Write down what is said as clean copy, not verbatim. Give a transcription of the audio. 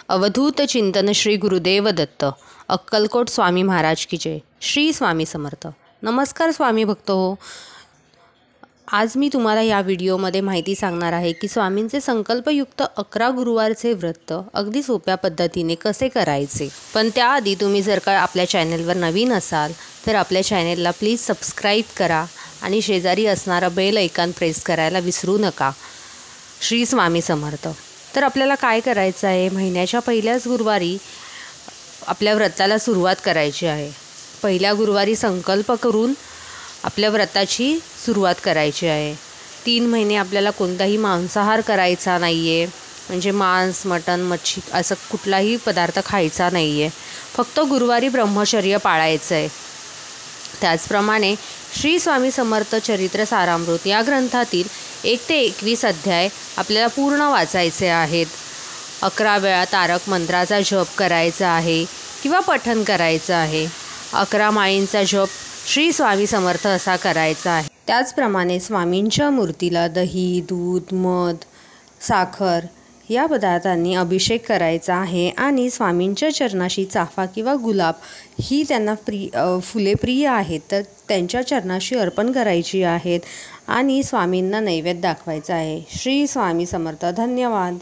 अवधूत चिंतन श्री गुरुदेव दत्त. अक्कलकोट स्वामी महाराज की जय. श्री स्वामी समर्थ. नमस्कार स्वामी भक्त हो. आज मी तुम्हाला या व्हिडिओमध्ये माहिती सांगणार आहे की स्वामींचे संकल्पयुक्त 11 गुरुवारचे व्रत अगदी सोप्या पद्धतीने कसे करायचे. पण त्याआधी तुम्ही जर का आपल्या चॅनलवर नवीन असाल तर आपल्या चॅनलला प्लीज सबस्क्राईब करा आणि शेजारी असणारा बेल आयकॉन प्रेस करायला विसरू नका. श्री स्वामी समर्थ. तर आपल्याला काय करायचं आहे, महिन्याच्या पहिल्याच गुरुवारी आपल्या व्रताला सुरुवात करायची आहे. पहिल्या गुरुवारी संकल्प करून आपल्या व्रताची सुरुवात करायची आहे. 3 महिने आपल्याला कोणताही मांसाहार करायचा नाही आहे, म्हणजे मांस, मटण, मच्छी असं कुठलाही पदार्थ खायचा नाही आहे. फक्त गुरुवारी ब्रह्मचर्य पाळायचं आहे. त्याचप्रमाणे श्री स्वामी समर्थ चरित्र सारामृत या ग्रंथातील 1 ते 21 अध्याय आपल्याला पूर्ण वाचायचे आहेत. 11 वेळा तारक मंत्राचा जप करायचा आहे किंवा पठण करायचं आहे. 11 माळींचा जप श्री स्वामी समर्थ असा करायचा आहे. त्याचप्रमाणे स्वामींच्या मूर्तीला दही, दूध, मध, साखर या पदार्थांनी अभिषेक करायचा आहे आणि स्वामींच्या चरणाशी चाफा किंवा गुलाब ही त्यांना फुले प्रिय आहेत, तर त्यांच्या चरणाशी अर्पण करायची आहेत आणि स्वामींना नैवेद्य दाखवायचा आहे. श्री स्वामी समर्थ. धन्यवाद.